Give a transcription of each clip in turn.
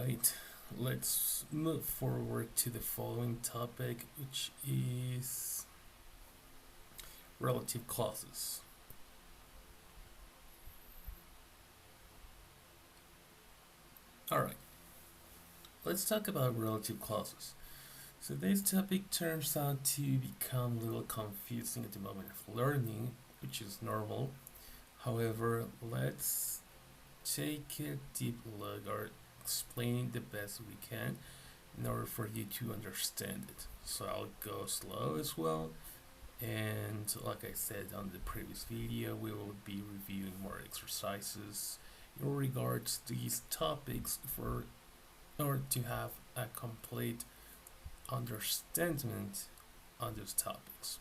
Alright, let's move forward to the following topic, which is relative clauses. Alright, let's talk about relative clauses. So, this topic turns out to become a little confusing at the moment of learning, which is normal. However, let's take a deep look or explain the best we can in order for you to understand it. So I'll go slow as well. And like I said on the previous video, we will be reviewing more exercises in regards to these topics for or to have a complete understanding on those topics.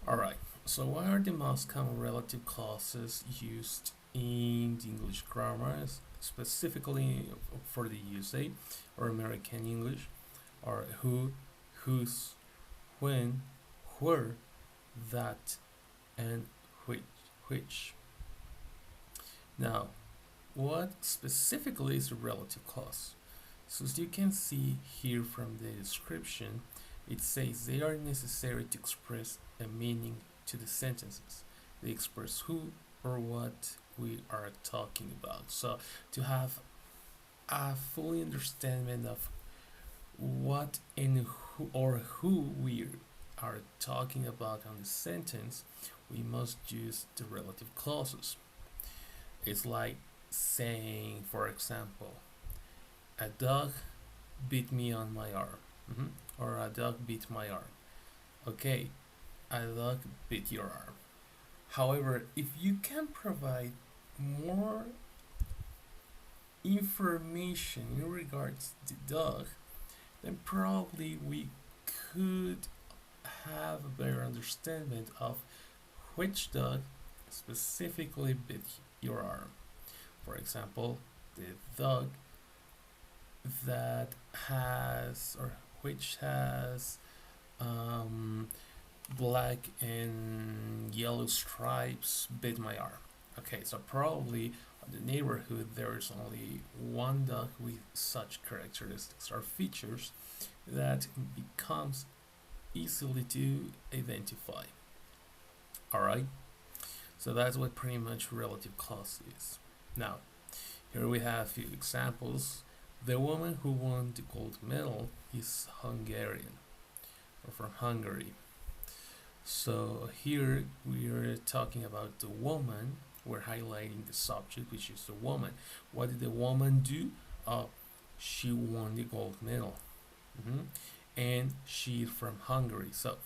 Alright, so what are the most common relative clauses used in the English grammar, specifically for the USA or American English, are who, whose, when, where, that, and which. Which. Now, what specifically is a relative clause? So as you can see here from the description, it says they are necessary to express a meaning to the sentences. They express who or what we are talking about. So to have a full understanding of what and who or who we are talking about on the sentence, we must use the relative clauses. It's like saying, for example, a dog bit me on my arm, or a dog bit my arm. Okay, a dog bit your arm. However, if you can provide more information in regards to the dog, then probably we could have a better understanding of which dog specifically bit your arm. For example, the dog that has or which has black and yellow stripes bit my arm. Okay, so probably in the neighborhood there is only one dog with such characteristics or features that becomes easily to identify. Alright, so that's what pretty much relative clause is. Now, here we have a few examples. The woman who won the gold medal is Hungarian or from Hungary. So here we are talking about the woman. We're highlighting the subject, which is the woman. What did the woman do? She won the gold medal. And she's from Hungary. So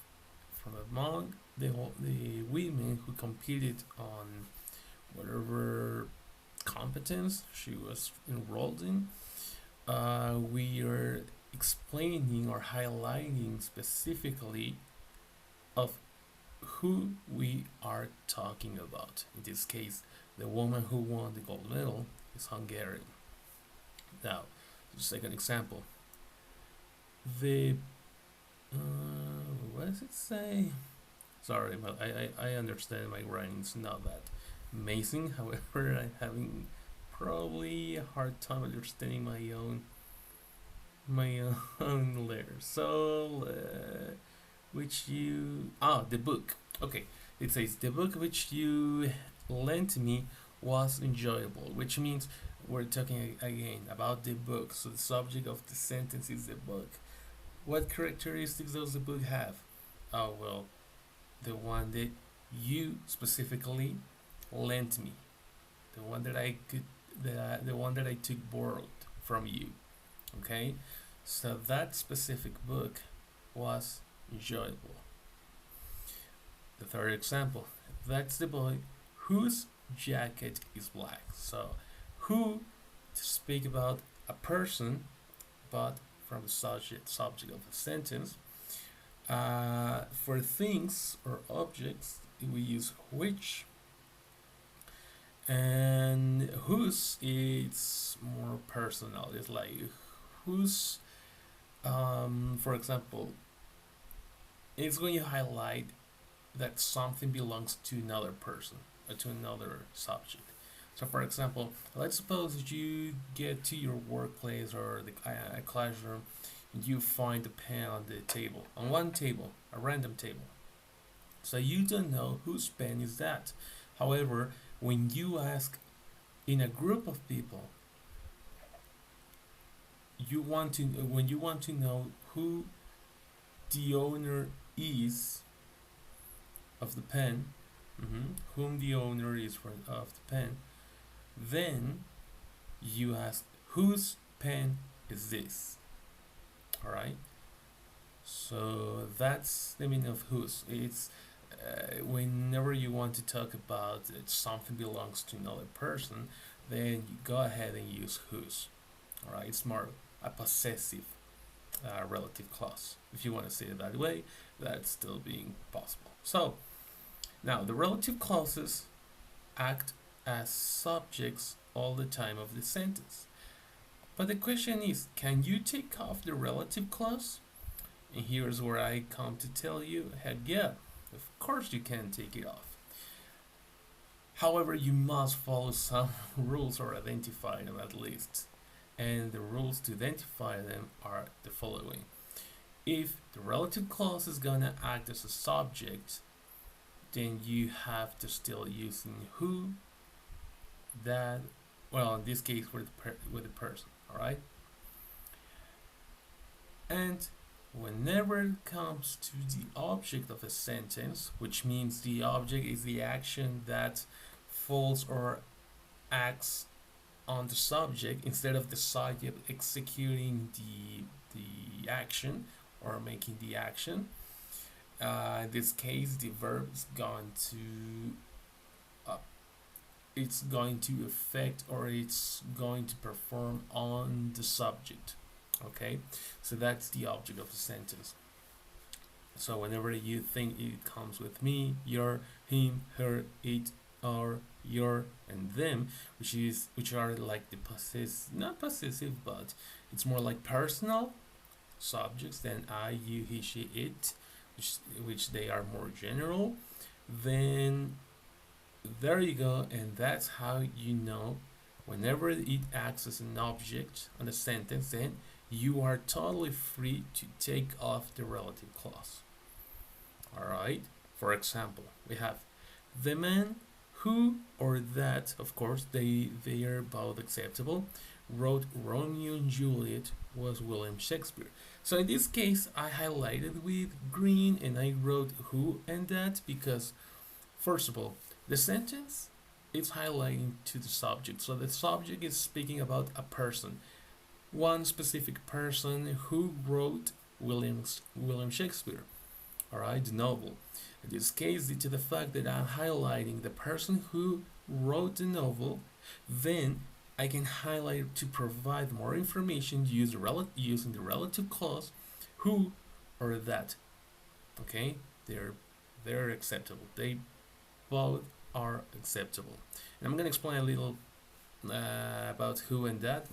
from among the women who competed on whatever competence she was enrolled in, we are explaining or highlighting specifically of who we are talking about. In this case, the woman who won the gold medal is Hungarian. Now, just take an example. The what does it say? Sorry, but I understand my writing's not that amazing. However, I'm having probably a hard time understanding my own letters. So, the book. Okay, it says the book which you lent me was enjoyable, which means we're talking again about the book. So the subject of the sentence is the book. What characteristics does the book have? Oh well, the one that you specifically lent me, the one that I could, the one that I took borrowed from you. Okay, so that specific book was enjoyable. The third example, that's the boy whose jacket is black. So, who to speak about a person, but from the subject of a sentence. For things or objects, we use which, and whose it's more personal. It's like whose, for example, it's going to highlight that something belongs to another person or to another subject. So, for example, let's suppose you get to your workplace or the classroom, and you find a pen on the table, on one table, a random table. So you don't know whose pen is that. However, when you ask in a group of people, when you want to know who the owner is of the pen, whom the owner is of the pen, then you ask whose pen is this. All right. So that's the meaning of whose. It's whenever you want to talk about that something belongs to another person, then you go ahead and use whose. All right. It's more a possessive relative clause. If you want to say it that way, that's still being possible. So now the relative clauses act as subjects all the time of the sentence. But the question is, can you take off the relative clause? And here's where I come to tell you, heck yeah, of course you can take it off. However, you must follow some rules or identify them at least. And the rules to identify them are the following. If the relative clause is gonna act as a subject, then you have to still using who, that, well, in this case with the person, all right? And whenever it comes to the object of a sentence, which means the object is the action that falls or acts on the subject instead of the subject executing the action or making the action. In this case, the verb is going to it's going to affect or it's going to perform on the subject. Okay, so that's the object of the sentence. So whenever you think it comes with me, your, him, her, it, our, your, and them, which are like the not possessive, but it's more like personal subjects than I, you, he, she, it, which they are more general. Then there you go, and that's how you know whenever it acts as an object on a sentence, then you are totally free to take off the relative clause. Alright, for example, we have the man who or that, of course, they are both acceptable, wrote Romeo and Juliet was William Shakespeare. So in this case, I highlighted with green and I wrote who and that because, first of all, the sentence is highlighting to the subject. So the subject is speaking about a person, one specific person who wrote William Shakespeare. All right, the novel. In this case, due to the fact that I'm highlighting the person who wrote the novel, then I can highlight to provide more information using the relative clause who or that. Okay, they're acceptable. They both are acceptable. And I'm gonna explain a little about who and that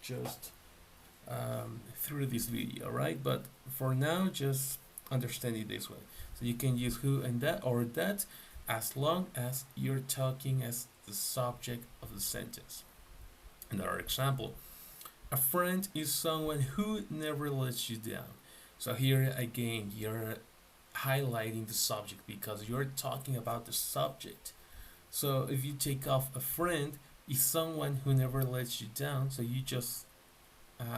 just through this video, right? But for now, just understand it this way. So you can use who and that or that as long as you're talking as the subject of the sentence. Another example, a friend is someone who never lets you down. So here again, you're highlighting the subject because you're talking about the subject. So if you take off a friend, is someone who never lets you down, so you just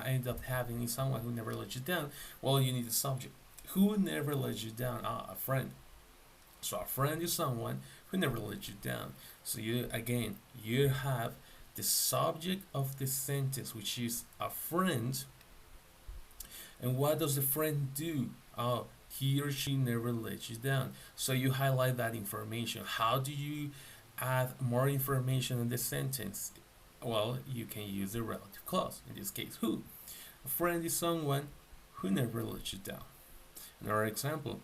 end up having someone who never lets you down. Well, you need a subject. Who never lets you down? A friend. So a friend is someone who never lets you down. So you have the subject of the sentence, which is a friend. And what does the friend do? Oh, he or she never lets you down. So you highlight that information. How do you add more information in the sentence? Well, you can use the relative clause. In this case, who? A friend is someone who never lets you down. Another example.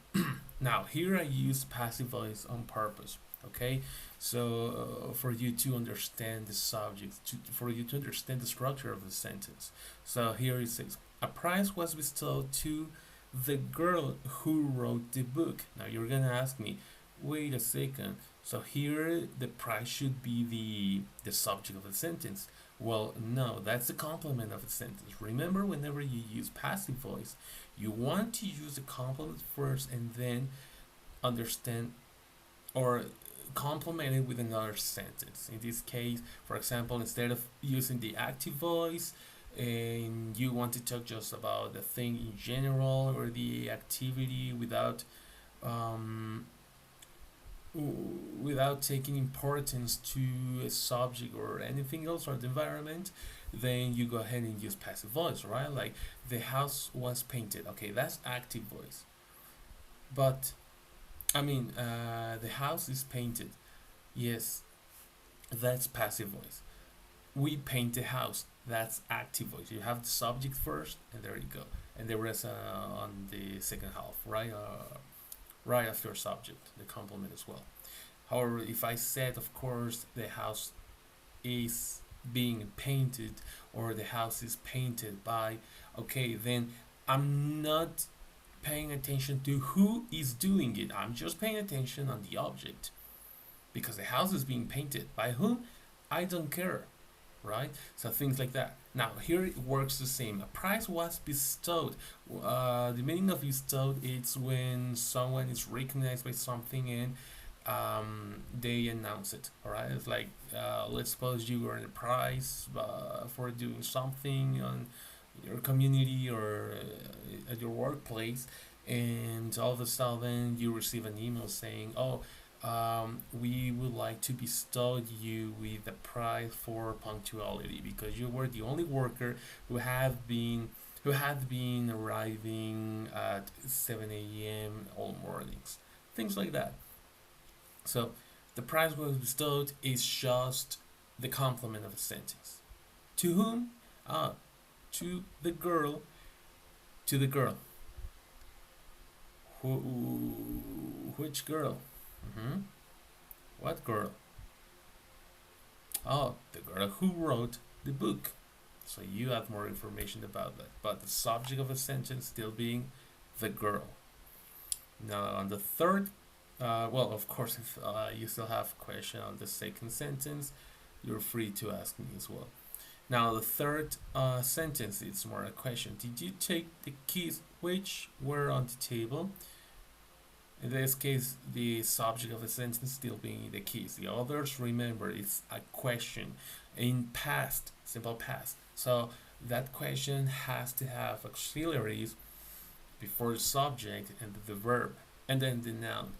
Now, here I use passive voice on purpose. Okay, so for you to understand the subject, for you to understand the structure of the sentence. So here it says, a prize was bestowed to the girl who wrote the book. Now you're gonna ask me, wait a second, So here the price should be the subject of the sentence. Well, no, that's the complement of the sentence. Remember, whenever you use passive voice, you want to use the complement first and then understand or complement it with another sentence. In this case, for example, instead of using the active voice and you want to talk just about the thing in general or the activity um, without taking importance to a subject or anything else or the environment, then you go ahead and use passive voice, right? Like the house was painted. Okay, that's active voice. But the house is painted. Yes, that's passive voice. We paint the house. That's active voice. You have the subject first, and there you go. And the rest on the second half, right? Right after subject, the complement as well. However, if I said, of course, the house is being painted or the house is painted by, okay, then I'm not paying attention to who is doing it. I'm just paying attention on the object because the house is being painted by whom? I don't care, right? So things like that. Now here it works the same. A prize was bestowed. The meaning of bestowed is when someone is recognized by something and they announce it. All right, it's like let's suppose you earn a prize for doing something on your community or at your workplace, and all of a sudden you receive an email saying, "Oh, we would like to bestow you with a prize for punctuality because you were the only worker who had been arriving at 7 a.m. all mornings." Things like that. So the prize was bestowed is just the complement of a sentence. To whom? Ah, to the girl. To the girl. Who? Which girl? Mm-hmm. What girl? Oh, the girl who wrote the book. So you have more information about that. But the subject of a sentence still being the girl. Now on the third, well, of course, if you still have a question on the second sentence, you're free to ask me as well. Now the third sentence is more a question. Did you take the keys which were on the table? In this case, the subject of the sentence still being the keys. The others, remember, it's a question in past, simple past. So that question has to have auxiliaries before the subject and the verb, and then the noun.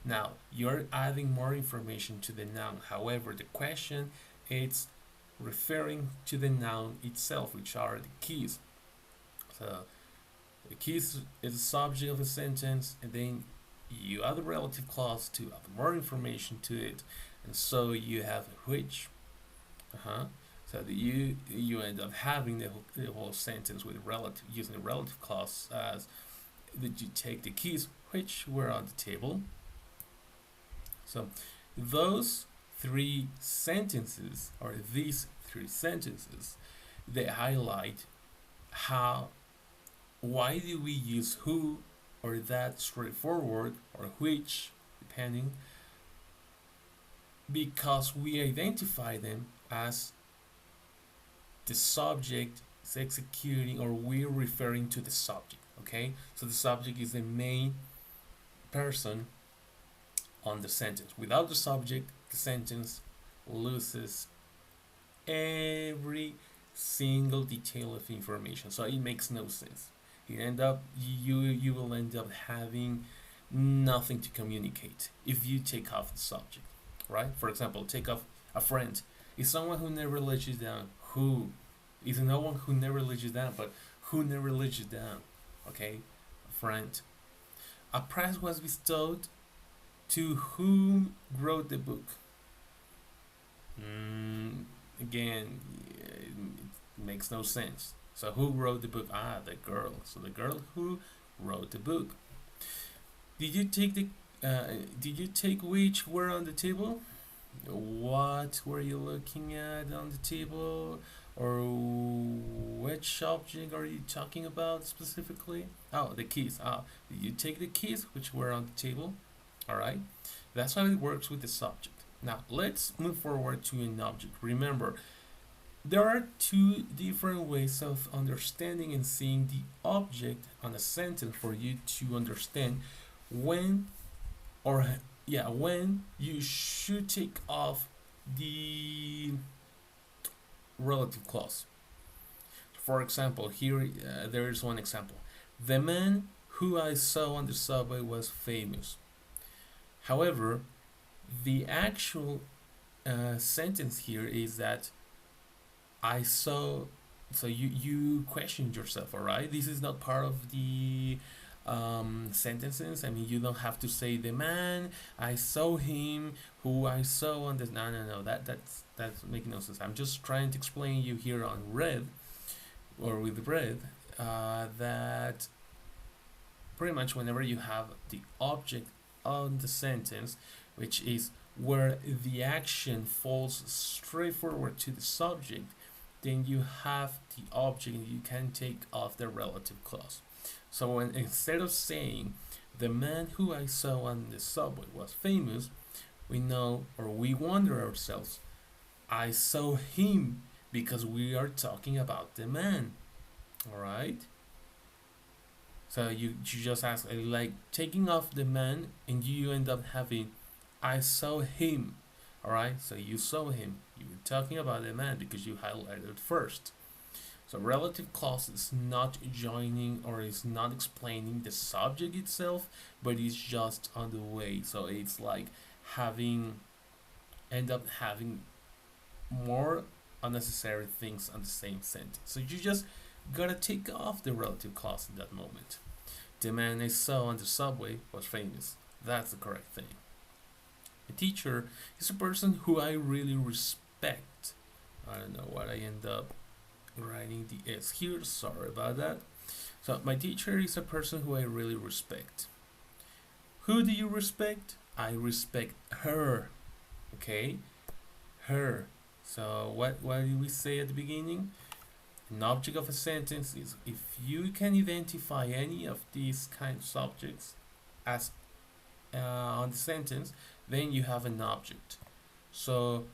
Now you're adding more information to the noun. However, the question it's referring to the noun itself, which are the keys. So the keys is the subject of the sentence, and then you add the relative clause to add more information to it, and so you have which. So you end up having the whole sentence with relative using the relative clause as did you take the keys which were on the table. So those three sentences or these three sentences they highlight how why do we use who or that straightforward or which depending because we identify them as the subject is executing or we're referring to the subject. Okay, so the subject is the main person on the sentence. Without the subject, the sentence loses every single detail of information. So it makes no sense. You will end up having nothing to communicate if you take off the subject, right? For example, take off a friend. Is someone who never lets you down. Who? Is no one who never lets you down, but who never lets you down. Okay, a friend. A prize was bestowed to whom wrote the book. Again, it makes no sense. So who wrote the book? Ah, the girl. So the girl who wrote the book. Did you take the? Did you take which were on the table? What were you looking at on the table? Or which object are you talking about specifically? Oh, the keys. Ah, did you take the keys which were on the table? All right. That's how it works with the subject. Now let's move forward to an object. Remember, there are two different ways of understanding and seeing the object on a sentence for you to understand when or when you should take off the relative clause. For example, here there is one example. The man who I saw on the subway was famous. However, the actual sentence here is that I saw. So you questioned yourself, all right? This is not part of the sentences. I mean, you don't have to say the man I saw him who I saw on the. No. That's making no sense. I'm just trying to explain you here on red or with red that pretty much whenever you have the object on the sentence, which is where the action falls straightforward to the subject, then you have the object and you can take off the relative clause. So when instead of saying the man who I saw on the subway was famous, we know or we wonder ourselves, I saw him because we are talking about the man. Alright? So you just ask like taking off the man and you end up having I saw him. Alright? So you saw him. You were talking about the man because you highlighted first. So relative clause is not joining or is not explaining the subject itself, but it's just on the way. So it's like end up having more unnecessary things on the same sentence. So you just gotta take off the relative clause in that moment. The man I saw on the subway was famous. That's the correct thing. A teacher is a person who I really respect. I don't know what I end up writing the S here, sorry about that. So my teacher is a person who I really respect. Who do you respect? I respect her. Okay? Her. So what did we say at the beginning? An object of a sentence is if you can identify any of these kind of subjects as on the sentence, then you have an object. So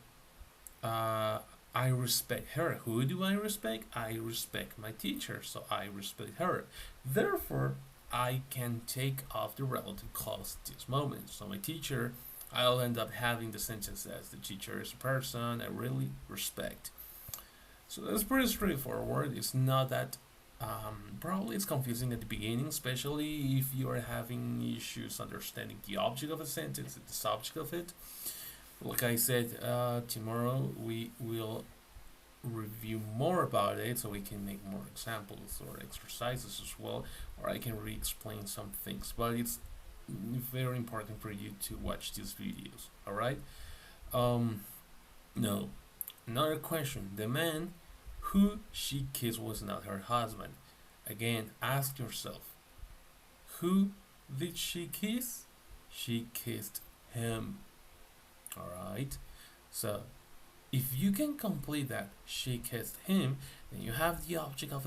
I respect her. Who do I respect? I respect my teacher, so I respect her. Therefore, I can take off the relative clause at this moment. So my teacher, I'll end up having the sentence as the teacher is a person I really respect. So that's pretty straightforward. It's not that probably it's confusing at the beginning, especially if you are having issues understanding the object of a sentence and the subject of it. Like I said, tomorrow we will review more about it so we can make more examples or exercises as well, or I can re-explain some things. But it's very important for you to watch these videos. All right. No. Another question. The man who she kissed was not her husband. Again, ask yourself, who did she kiss? She kissed him. Alright? So, if you can complete that, she kissed him, then you have the object of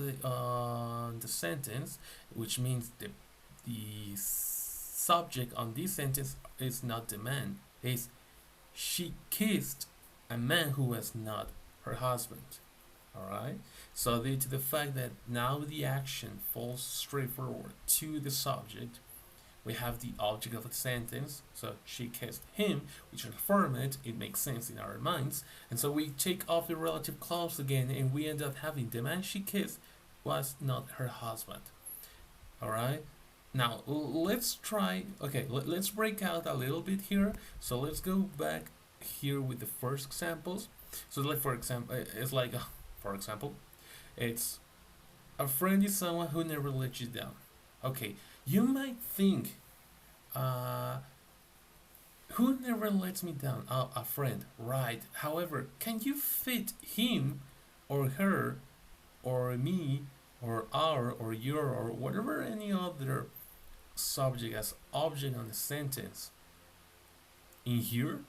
the sentence, which means the subject on this sentence is not the man. It's she kissed a man who was not her husband. Alright? So due to the fact that now the action falls straightforward to the subject, we have the object of the sentence. So she kissed him, which affirm it makes sense in our minds. And so we take off the relative clause again and we end up having the man she kissed was not her husband. Alright? Now let's try, let's break out a little bit here. So let's go back here with the first examples. So like for example, it's a friend is someone who never lets you down. Okay, you might think, who never lets me down? Oh, a friend, right. However, can you fit him or her or me or our or your or whatever any other subject as object on the sentence in here?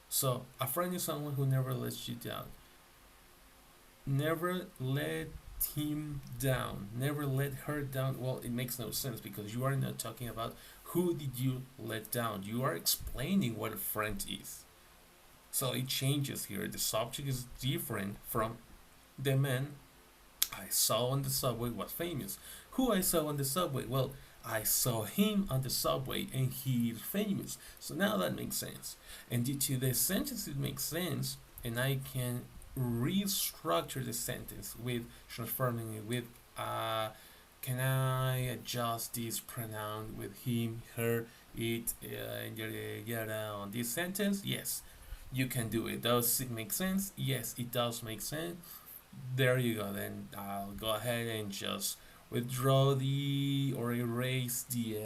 So, a friend is someone who never lets you down. Never let him down. Never let her down. Well, it makes no sense because you are not talking about who did you let down? You are explaining what a friend is. So it changes here. The subject is different from the man I saw on the subway was famous. Who I saw on the subway? Well, I saw him on the subway and he is famous. So now that makes sense. And due to the sentence, it makes sense, and I can restructure the sentence with transforming it with can I adjust this pronoun with him, her, it, yada yada on this sentence? Yes, you can do it. Does it make sense? Yes, it does make sense. There you go. Then I'll go ahead and just withdraw the or erase the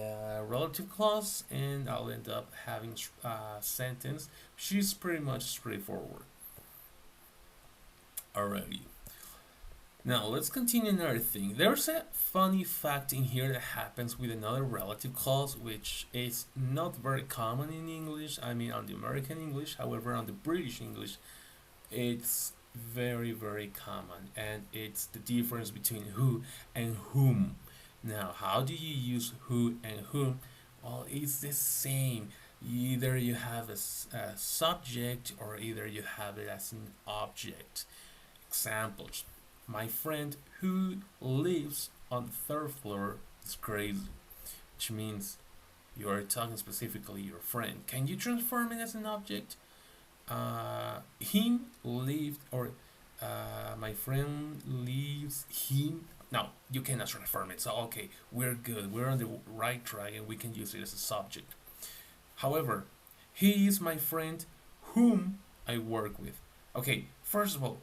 relative clause, and I'll end up having a sentence which is pretty much straightforward. Alrighty. Now let's continue another thing. There's a funny fact in here that happens with another relative clause, which is not very common in English. I mean, on the American English. However, on the British English, it's very common, and it's the difference between who and whom. Now, how do you use who and whom? Well, it's the same. Either you have a subject, or either you have it as an object. Examples: my friend who lives on the third floor is crazy, which means you are talking specifically your friend. Can you transform it as an object? Him lived, or my friend leaves him. No, you cannot transform it. So okay, we're good. We're on the right track, and we can use it as a subject. However, he is my friend whom I work with. Okay, first of all,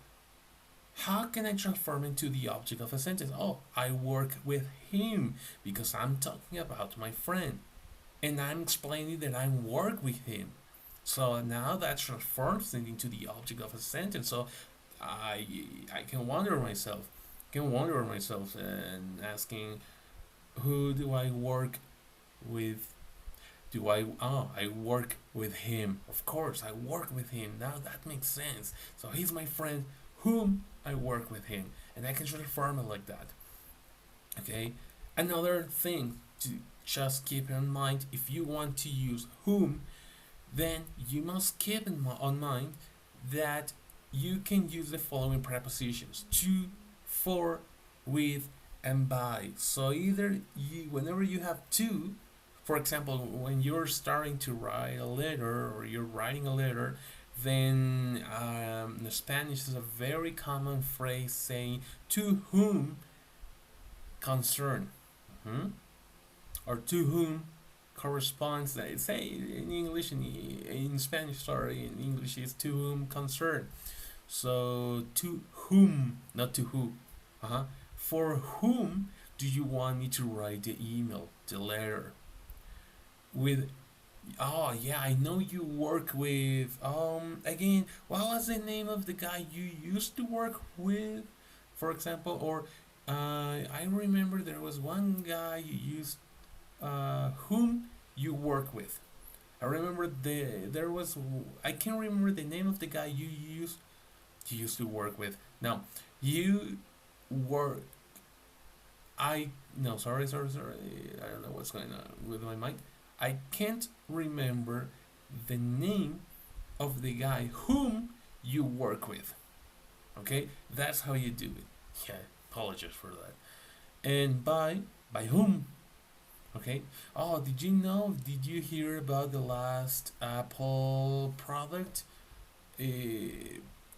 how can I transform into the object of a sentence? Oh, I work with him because I'm talking about my friend, and I'm explaining that I work with him. So now that transforms it into the object of a sentence. So I I can wonder myself and asking, who do I work with? Do I I work with him? Of course, I work with him. Now that makes sense. So he's my friend, whom I work with him, and I can transform it like that. Okay. Another thing to just keep in mind: if you want to use whom, then you must keep on mind that you can use the following prepositions: to, for, with, and by. So either you, whenever you have to, for example, when you're starting to write a letter or you're writing a letter, then in Spanish is a very common phrase saying to whom concern, hmm or to whom corresponds. They say in English, in Spanish, sorry, in English is to whom concern. So to whom, not to who. Uh-huh. For whom do you want me to write the email, the letter? With, oh yeah, I know you work with, again, what was the name of the guy you used to work with, for example? Or I remember there was one guy you used, whom you work with. I remember there was, I can't remember the name of the guy you used to work with. Now, you work, I no, sorry. I don't know what's going on with my mic. I can't remember the name of the guy whom you work with. Okay, that's how you do it. Yeah, apologies for that. And by whom? Okay. Oh, did you know? Did you hear about the last Apple product?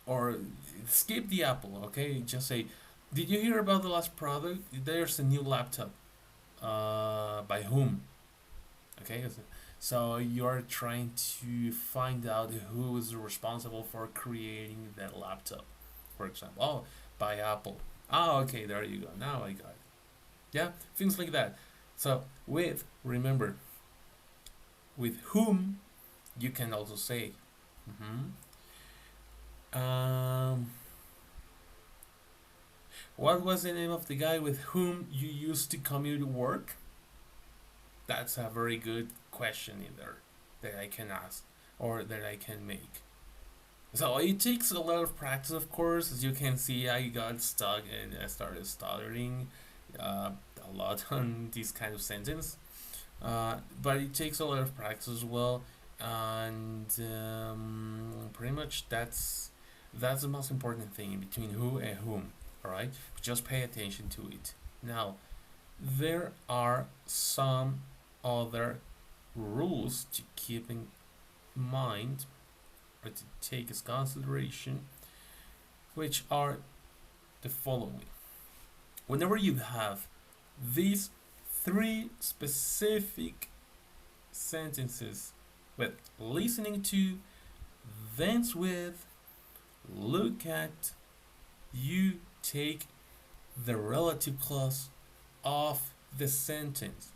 Or skip the Apple. Okay, just say, did you hear about the last product? There's a new laptop. By whom? Okay, so you're trying to find out who is responsible for creating that laptop, for example. Oh, by Apple. Oh, okay, there you go. Now I got it. Yeah, things like that. So with, remember, with whom, you can also say. Mm-hmm. What was the name of the guy with whom you used to commute to work? That's a very good question in there that I can ask or that I can make. So it takes a lot of practice, of course. As you can see, I got stuck and I started stuttering a lot on this kind of sentence. But it takes a lot of practice as well, and pretty much that's the most important thing in between who and whom. All right, just pay attention to it. Now, there are some other rules to keep in mind or to take as consideration, which are the following. Whenever you have these three specific sentences with listening to, dance with, look at, you take the relative clause of the sentence.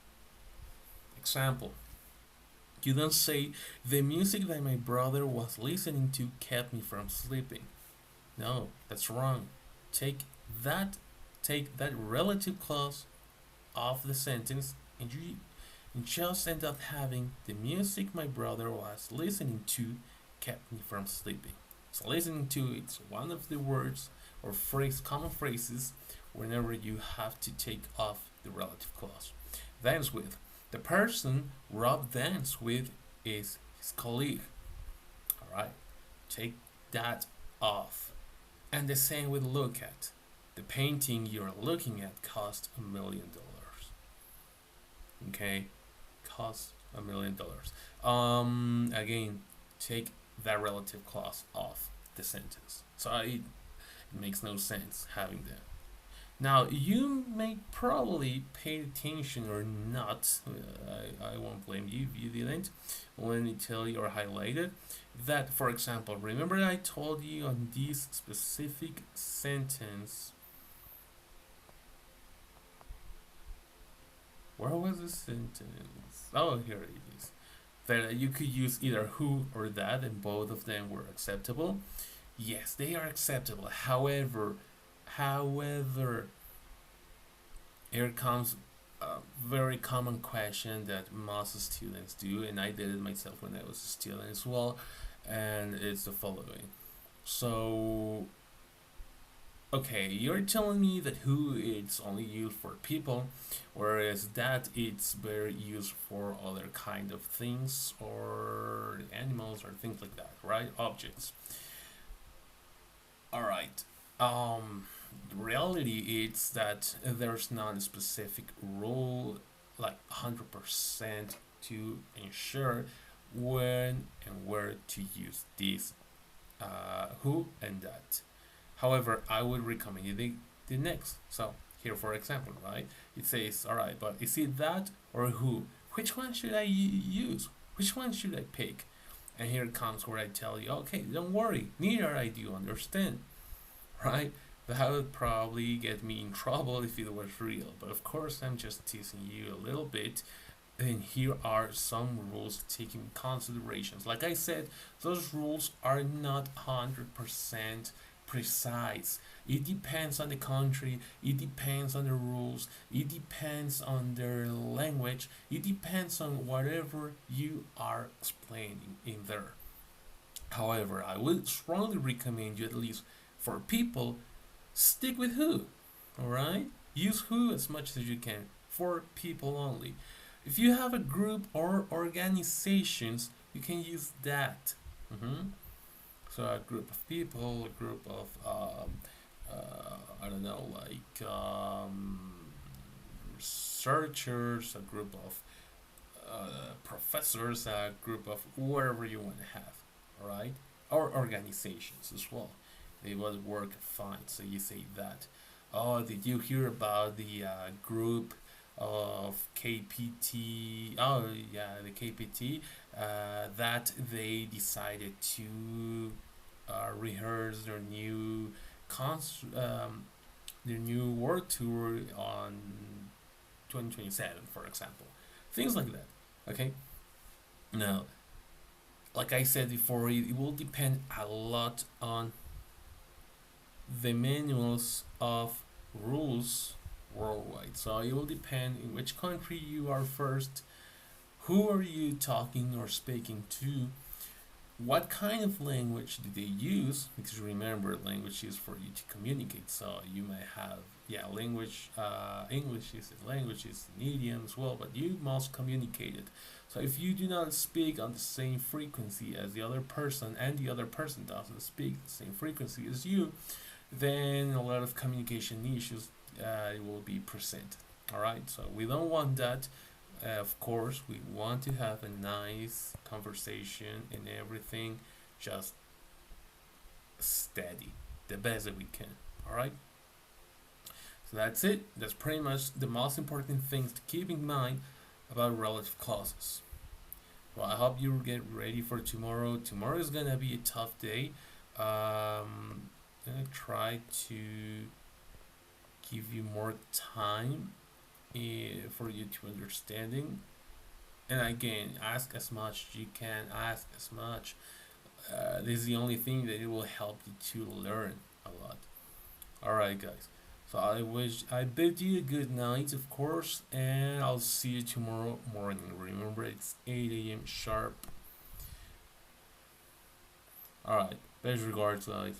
Example, you don't say, the music that my brother was listening to kept me from sleeping. No, that's wrong. Take that take that relative clause of the sentence, and you just end up having, the music my brother was listening to kept me from sleeping. So listening to, it's one of the words or common phrases whenever you have to take off the relative clause. Dance with. The person Rob danced with is his colleague. Alright? Take that off. And the same with look at. The painting you're looking at cost $1 million. Okay? Cost $1 million. Again, take that relative clause off the sentence. So it makes no sense having that. Now, you may probably pay attention or not. I won't blame you if you didn't. Let me tell you or highlight it. That, for example, remember I told you on this specific sentence. Where was the sentence? Oh, here it is. That you could use either who or that, and both of them were acceptable. Yes, they are acceptable. However, here comes a very common question that most students do, and I did it myself when I was a student as well, and it's the following. So, okay, you're telling me that who it's only used for people, whereas that it's very used for other kind of things or animals or things like that, right? Objects. All right. The reality is that there's not a specific rule, like 100% to ensure when and where to use this who and that. However, I would recommend you the next. So here, for example, right? It says, all right, but is it that or who? Which one should I use? Which one should I pick? And here comes where I tell you, okay, don't worry, neither I do understand, right? That would probably get me in trouble if it was real. But of course, I'm just teasing you a little bit. And here are some rules taking considerations. Like I said, those rules are not 100% precise. It depends on the country, it depends on the rules, it depends on their language, it depends on whatever you are explaining in there. However, I would strongly recommend you, at least for people, stick with who. Alright? Use who as much as you can for people only. If you have a group or organizations, you can use that. So a group of people, a group of I don't know, like researchers, a group of professors, a group of whatever you want to have, all right, or organizations as well. They will work fine. So you say that. Oh, did you hear about the group of KPT? Oh, yeah, the KPT. That they decided to rehearse their new world tour on 2027, for example. Things like that. Okay. Now, like I said before, it will depend a lot on the manuals of rules worldwide. So it will depend in which country you are first, who are you talking or speaking to, what kind of language do they use? Because remember, language is for you to communicate. So you may have, yeah, language. English is a language, is an idiom as well, but you must communicate it. So if you do not speak on the same frequency as the other person, and the other person doesn't speak the same frequency as you, then a lot of communication issues will be present. All right, so we don't want that. Of course, we want to have a nice conversation and everything, just steady, the best that we can. All right, so that's it. That's pretty much the most important things to keep in mind about relative clauses. Well, I hope you get ready for tomorrow. Tomorrow is gonna be a tough day. I'm gonna try to give you more time for you to understanding. And again, ask as much as you can. Ask as much. This is the only thing that it will help you to learn a lot. All right, guys. So I bid you a good night, of course, and I'll see you tomorrow morning. Remember, it's 8 a.m. sharp. All right. Best regards, guys.